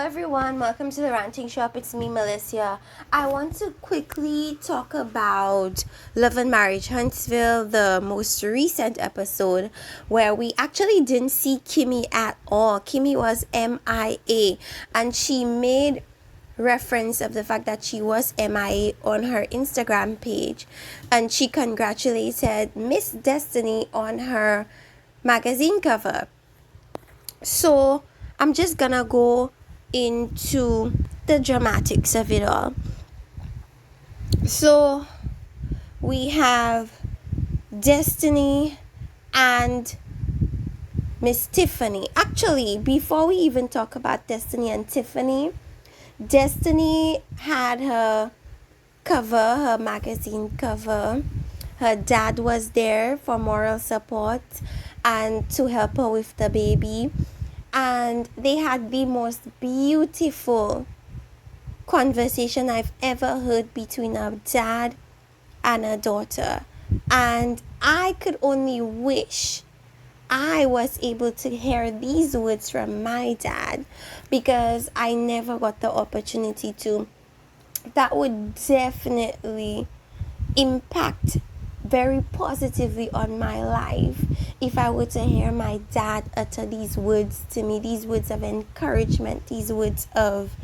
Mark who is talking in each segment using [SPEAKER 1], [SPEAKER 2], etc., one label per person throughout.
[SPEAKER 1] everyone, welcome to the Ranting Shop. It's me, Melissa. I want to quickly talk about Love and Marriage Huntsville, the most recent episode where we actually didn't see Kimmy at all. Kimmy was MIA, and she made reference of the fact that she was MIA on her Instagram page, and she congratulated Miss Destiny on her magazine cover. So I'm just gonna go into the dramatics of it all. So we have Destiny and Miss Tiffany. Actually, before we even talk about Destiny and Tiffany, Destiny had her cover, her magazine cover. Her dad was there for moral support and to help her with the baby. And they had the most beautiful conversation I've ever heard between a dad and a daughter. And I could only wish I was able to hear these words from my dad, because I never got the opportunity to. That would definitely impact very positively on my life if I were to hear my dad utter these words to me, these words of encouragement, these words of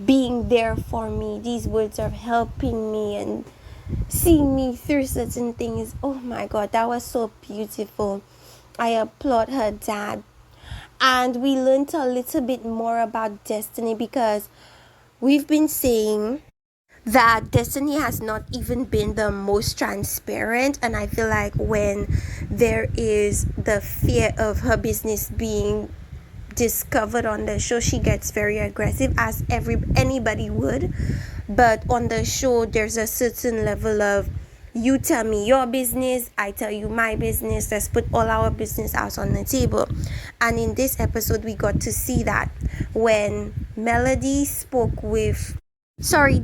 [SPEAKER 1] being there for me, these words of helping me and seeing me through certain things. Oh my God, that was so beautiful. I applaud her dad. And we learned a little bit more about Destiny, because we've been saying that Destiny has not even been the most transparent, and I feel like when there is the fear of her business being discovered on the show, she gets very aggressive, as anybody would. But on the show, there's a certain level of, you tell me your business, I tell you my business, let's put all our business out on the table. And in this episode, we got to see that when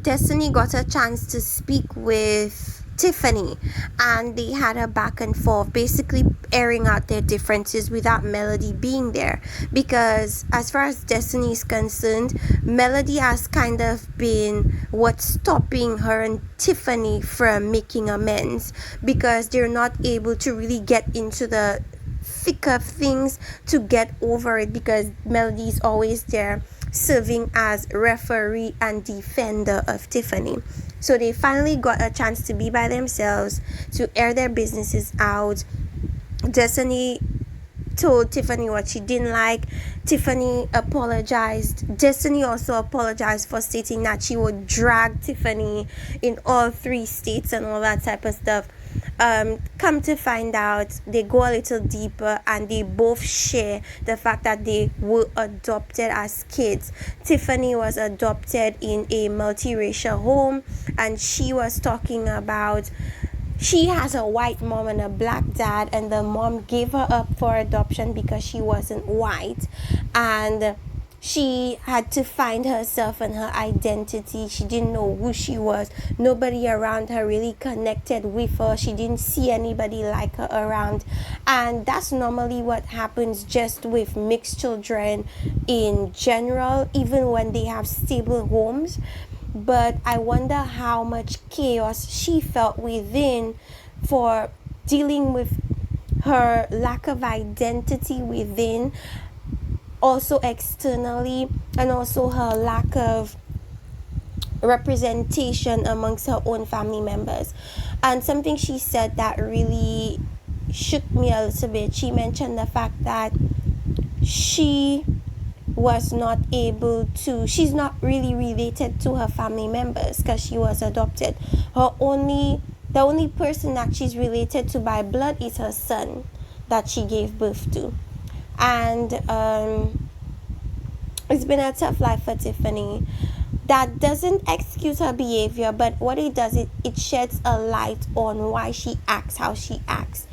[SPEAKER 1] Destiny got a chance to speak with Tiffany, and they had a back and forth, basically airing out their differences without Melody being there. Because as far as Destiny is concerned, Melody has kind of been what's stopping her and Tiffany from making amends, because they're not able to really get into the thick of things to get over it, because Melody is always there serving as referee and defender of Tiffany. So they finally got a chance to be by themselves, to air their businesses out. Destiny told Tiffany what she didn't like. Tiffany apologized. Destiny also apologized for stating that she would drag Tiffany in all 3 states and all that type of stuff. Come to find out, they go a little deeper, and they both share the fact that they were adopted as kids. Tiffany was adopted in a multiracial home, and she was talking about she has a white mom and a black dad, and the mom gave her up for adoption because she wasn't white, and she had to find herself and her identity. She didn't know who she was. Nobody around her really connected with her. She didn't see anybody like her around. And that's normally what happens just with mixed children in general, even when they have stable homes. But I wonder how much chaos she felt within for dealing with her lack of identity within, also externally, and also her lack of representation amongst her own family members. And something she said that really shook me a little bit, she mentioned the fact that she was not able to, she's not really related to her family members because she was adopted. The only person that she's related to by blood is her son that she gave birth to. And it's been a tough life for Tiffany. That doesn't excuse her behavior, but what it does, it sheds a light on why she acts how she acts.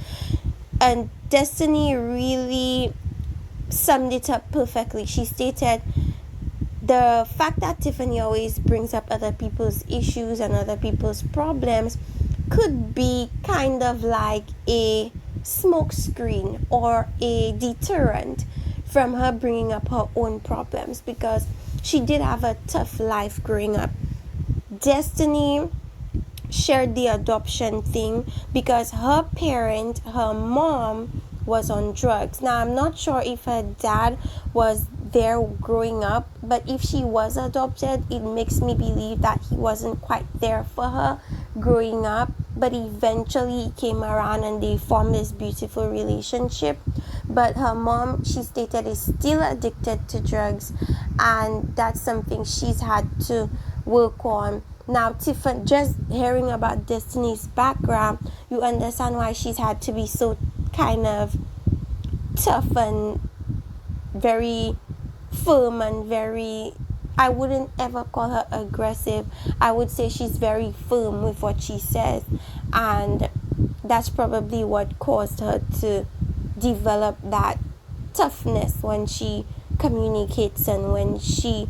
[SPEAKER 1] And Destiny really summed it up perfectly. She stated, the fact that Tiffany always brings up other people's issues and other people's problems could be kind of like a smokescreen or a deterrent from her bringing up her own problems, because she did have a tough life growing up. Destiny shared the adoption thing because her parent, her mom, was on drugs. Now, I'm not sure if her dad was there growing up, but if she was adopted, it makes me believe that he wasn't quite there for her growing up, but eventually he came around and they formed this beautiful relationship. But her mom, she stated, is still addicted to drugs, and that's something she's had to work on. Now, Tiffany, just hearing about Destiny's background, you understand why she's had to be so kind of tough and very firm and very, I wouldn't ever call her aggressive. I would say she's very firm with what she says, and that's probably what caused her to develop that toughness when she communicates and when she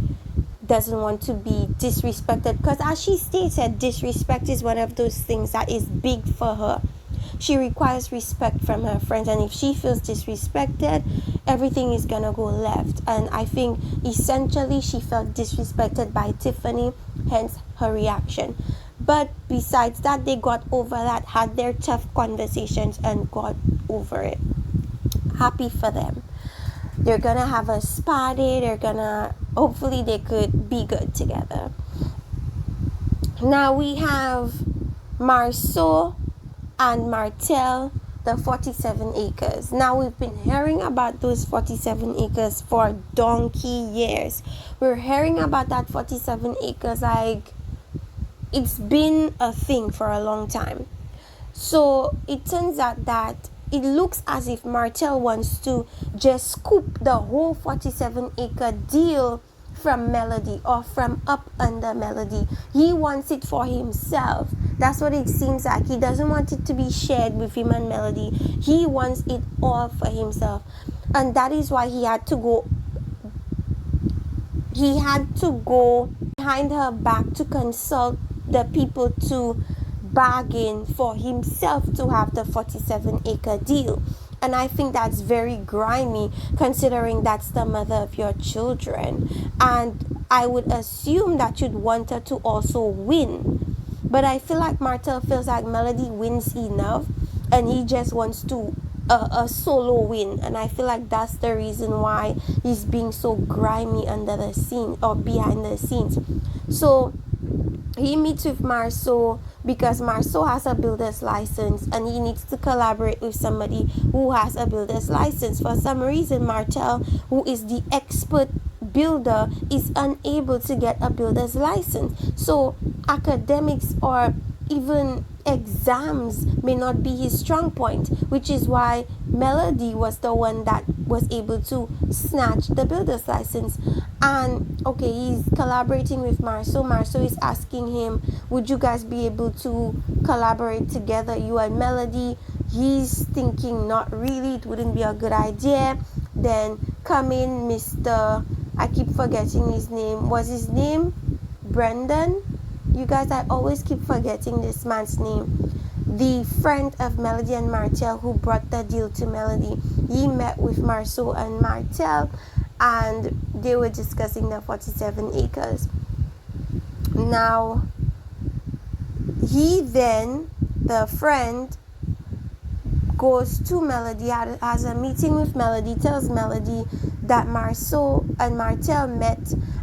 [SPEAKER 1] doesn't want to be disrespected, because as she stated, disrespect is one of those things that is big for her. She requires respect from her friends, and if she feels disrespected, everything is gonna go left. And I think essentially she felt disrespected by Tiffany, hence her reaction. But besides that, they got over that, had their tough conversations, and got over it. Happy for them. They're gonna have a spa day. Hopefully they could be good together. Now we have Marceau and Martel, the 47 acres. Now we've been hearing about those 47 acres for donkey years. We're hearing about that 47 acres like it's been a thing for a long time. So it turns out that it looks as if Martel wants to just scoop the whole 47-acre deal from Melody, or from up under Melody. He wants it for himself. That's what it seems like. He doesn't want it to be shared with him and Melody. He wants it all for himself. And that is why he had to go behind her back to consult the people to bargain for himself to have the 47-acre deal. And I think that's very grimy, considering that's the mother of your children. And I would assume that you'd want her to also win. But I feel like Martel feels like Melody wins enough, and he just wants to a solo win. And I feel like that's the reason why he's being so grimy under the scene or behind the scenes. So he meets with Marceau because Marceau has a builder's license, and he needs to collaborate with somebody who has a builder's license. For some reason, Martel, who is the expert builder, is unable to get a builder's license. So academics or even exams may not be his strong point, which is why Melody was the one that was able to snatch the builder's license. And okay, he's collaborating with Marceau. Marceau is asking him, would you guys be able to collaborate together, you and Melody? He's thinking not really, it wouldn't be a good idea. Then come in Mr. I keep forgetting his name. Was his name Brendan? You guys, I always keep forgetting this man's name. The friend of Melody and Martel who brought the deal to Melody. He met with Marceau and Martel, and they were discussing the 47 acres. Now, the friend, goes to Melody, has a meeting with Melody, tells Melody that Marceau and Martel met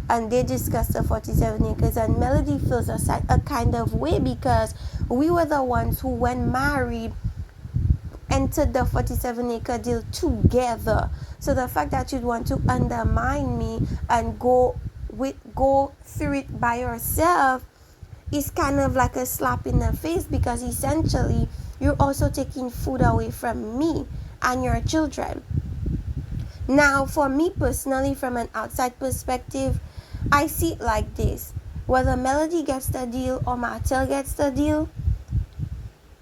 [SPEAKER 1] and they discussed the 47 acres, and Melody feels a kind of way because we were the ones who, when married, entered the 47-acre deal together. So the fact that you'd want to undermine me and go through it by yourself is kind of like a slap in the face, because essentially you're also taking food away from me and your children. Now, for me personally, from an outside perspective, I see it like this. Whether Melody gets the deal or Martel gets the deal,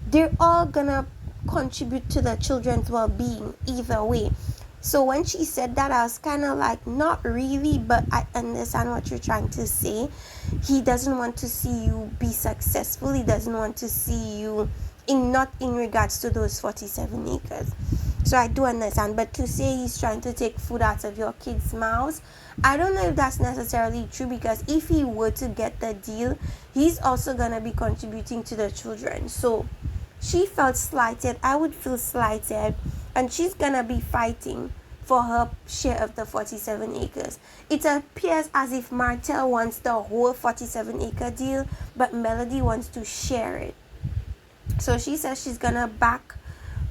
[SPEAKER 1] they're all gonna contribute to the children's well-being either way. So when she said that, I was kind of like, not really, but I understand what you're trying to say. He doesn't want to see you be successful. He doesn't want to see you not in regards to those 47 acres. So I do understand. But to say he's trying to take food out of your kids' mouths, I don't know if that's necessarily true, because if he were to get the deal, he's also going to be contributing to the children. So she felt slighted. I would feel slighted. And she's going to be fighting for her share of the 47 acres. It appears as if Martell wants the whole 47-acre deal, but Melody wants to share it. So she says she's going to back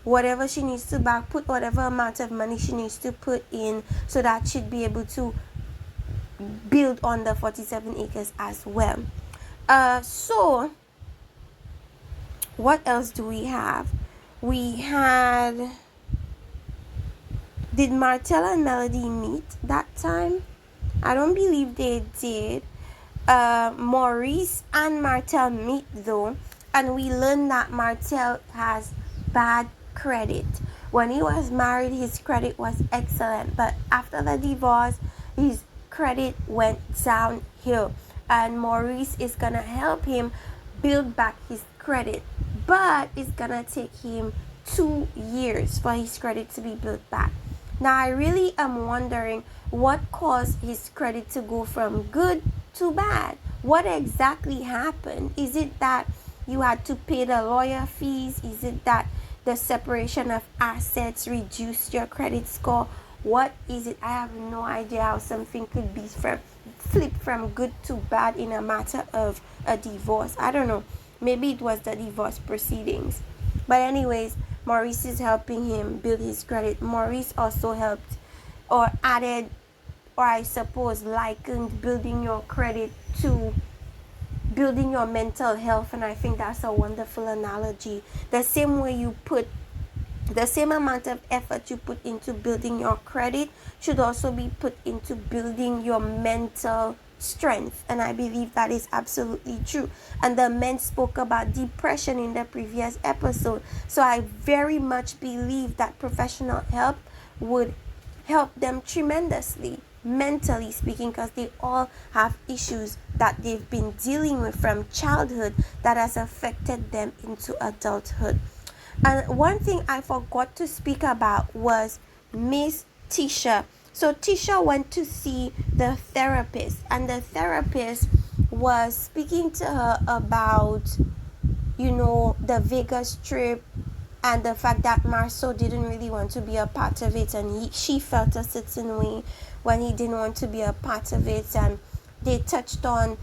[SPEAKER 1] whatever she needs to back, put whatever amount of money she needs to put in, so that she'd be able to build on the 47 acres as well. So what else do we have? We had, did Martell and Melody meet that time? I don't believe they did. Maurice and Martell meet though, and we learned that Martell has bad credit. When he was married, his credit was excellent, but after the divorce, his credit went downhill, and Maurice is gonna help him build back his credit, but it's gonna take him 2 years for his credit to be built back. Now I really am wondering what caused his credit to go from good to bad. What exactly happened? Is it that you had to pay the lawyer fees? Is it that the separation of assets reduced your credit score? What is it? I have no idea how something could be flipped from good to bad in a matter of a divorce. I don't know. Maybe it was the divorce proceedings. But anyways, Maurice is helping him build his credit. Maurice also helped, or added, or I suppose likened building your credit to building your mental health, and I think that's a wonderful analogy. The same way you put the same amount of effort you put into building your credit should also be put into building your mental strength, and I believe that is absolutely true. And the men spoke about depression in the previous episode, so I very much believe that professional help would help them tremendously, mentally speaking, because they all have issues that they've been dealing with from childhood that has affected them into adulthood. And one thing I forgot to speak about was Miss Tisha. So Tisha went to see the therapist, and the therapist was speaking to her about, the Vegas trip, and the fact that Marceau didn't really want to be a part of it, and she felt a certain way when he didn't want to be a part of it. And they touched on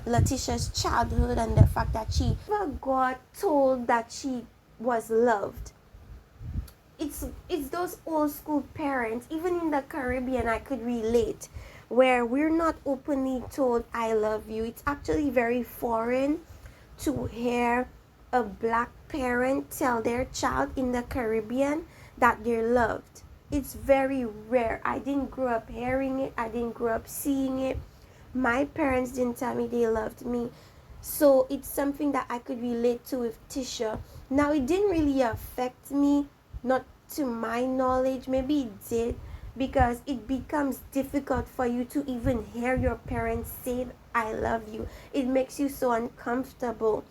[SPEAKER 1] Letitia's childhood and the fact that she never got told that she was loved. It's those old school parents, even in the Caribbean I could relate, where we're not openly told I love you. It's actually very foreign to hear a black parent tell their child in the Caribbean that they're loved. It's very rare. I didn't grow up hearing it. I didn't grow up seeing it. My parents didn't tell me they loved me. So it's something that I could relate to with Tisha. Now, it didn't really affect me, not to my knowledge. Maybe it did, because it becomes difficult for you to even hear your parents say I love you. It makes you so uncomfortable,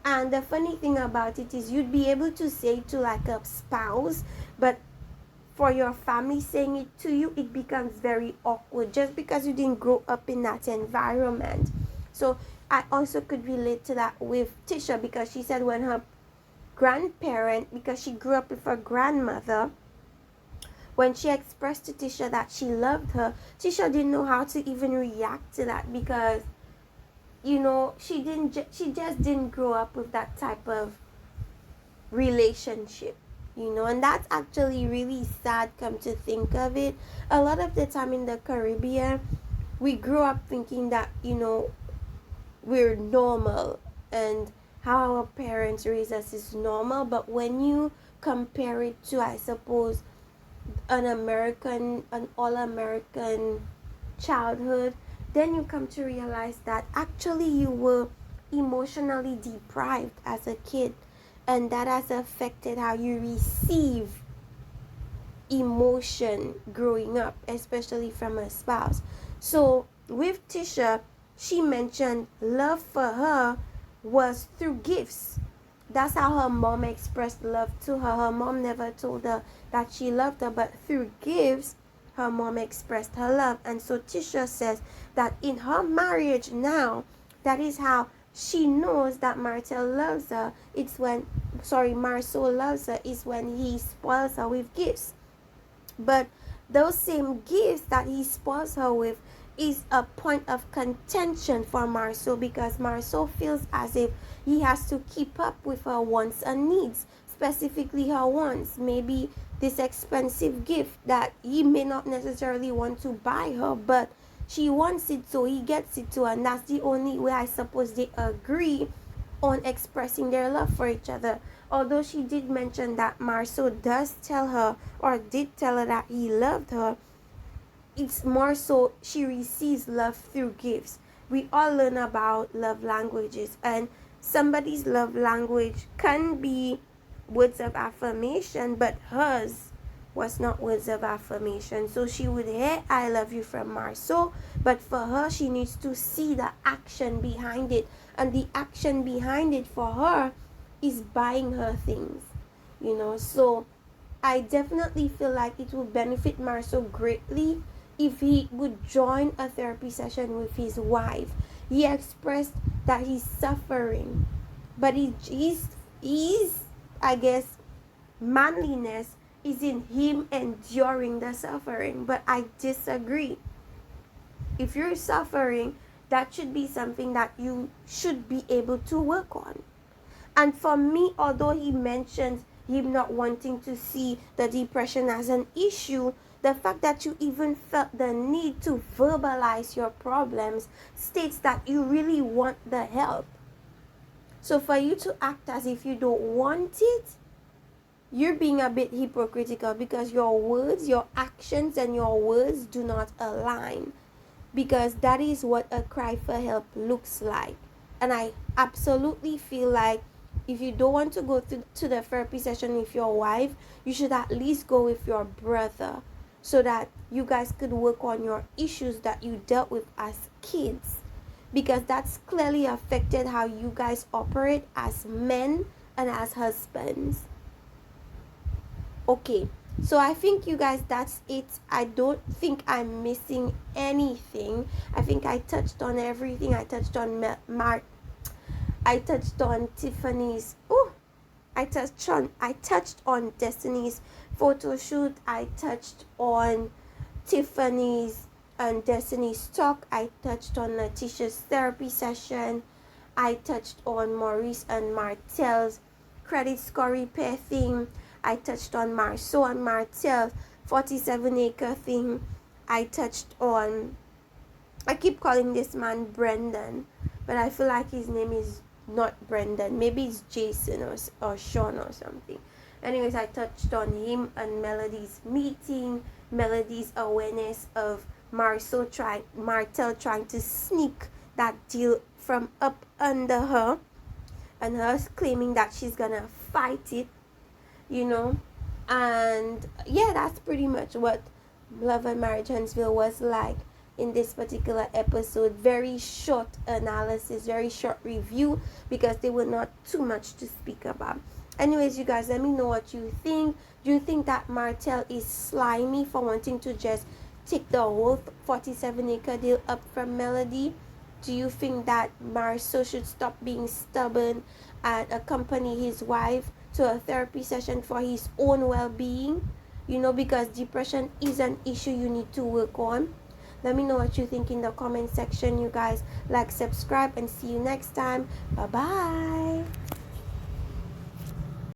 [SPEAKER 1] And the funny thing about it is you'd be able to say it to like a spouse, but for your family saying it to you, it becomes very awkward just because you didn't grow up in that environment. So I also could relate to that with Tisha, because she said when her grandparent, because she grew up with her grandmother, when she expressed to Tisha that she loved her, Tisha didn't know how to even react to that, because she just didn't grow up with that type of relationship, and that's actually really sad, come to think of it. A lot of the time in the Caribbean, we grew up thinking that we're normal, and how our parents raise us is normal. But when you compare it to, I suppose, an all-American childhood, then you come to realize that actually you were emotionally deprived as a kid, and that has affected how you receive emotion growing up, especially from a spouse. So with Tisha, she mentioned love for her was through gifts. that's how her mom expressed love to her. Her mom never told her that she loved her, but through gifts, her mom expressed her love. And so Tisha says that in her marriage now, that is how she knows that Martel loves her. It's when, Marsau loves her, is when he spoils her with gifts. But those same gifts that he spoils her with is a point of contention for Marceau, because Marceau feels as if he has to keep up with her wants and needs, specifically her wants. Maybe this expensive gift that he may not necessarily want to buy her, but she wants it, so he gets it to her. And that's the only way I suppose they agree on expressing their love for each other. Although she did mention that Marceau does tell her, or did tell her, that he loved her, it's more so she receives love through gifts. We all learn about love languages, and somebody's love language can be words of affirmation, but hers was not words of affirmation. So she would hear I love you from Marceau, but for her, she needs to see the action behind it. And the action behind it for her is buying her things, So I definitely feel like it would benefit Marceau greatly if he would join a therapy session with his wife. He expressed that he's suffering, but he's I guess, manliness is in him enduring the suffering. But I disagree. If you're suffering, that should be something that you should be able to work on. And for me, although he mentioned him not wanting to see the depression as an issue, the fact that you even felt the need to verbalize your problems states that you really want the help. So for you to act as if you don't want it, you're being a bit hypocritical, because your words, your actions, and your words do not align. Because that is what a cry for help looks like. And I absolutely feel like if you don't want to go to the therapy session with your wife, you should at least go with your brother, so that you guys could work on your issues that you dealt with as kids, because that's clearly affected how you guys operate as men and as husbands. Okay, so I think, you guys, that's it. I don't think I'm missing anything. I think I touched on everything. I touched on I touched on Tiffany's. I touched on Destiny's photo shoot. I touched on Tiffany's and Destiny's talk. I touched on Letitia's therapy session. I touched on Maurice and Martel's credit score repair thing. I touched on Marceau and Martel's 47-acre thing. I touched on, I keep calling this man Brendan, but I feel like his name is not Brendan. Maybe it's Jason or Sean or something. Anyways, I touched on him and Melody's meeting, Melody's awareness of Martel trying to sneak that deal from up under her, and her claiming that she's gonna fight it, and yeah, that's pretty much what Love and Marriage Huntsville was like in this particular episode. Very short analysis, very short review, because there were not too much to speak about. Anyways, you guys, let me know what you think. Do you think that Martel is slimy for wanting to just take the whole 47-acre deal up from Melody? Do you think that Marceau should stop being stubborn and accompany his wife to a therapy session for his own well-being? Because depression is an issue you need to work on. Let me know what you think in the comment section, you guys. Like, subscribe, and see you next time. Bye-bye.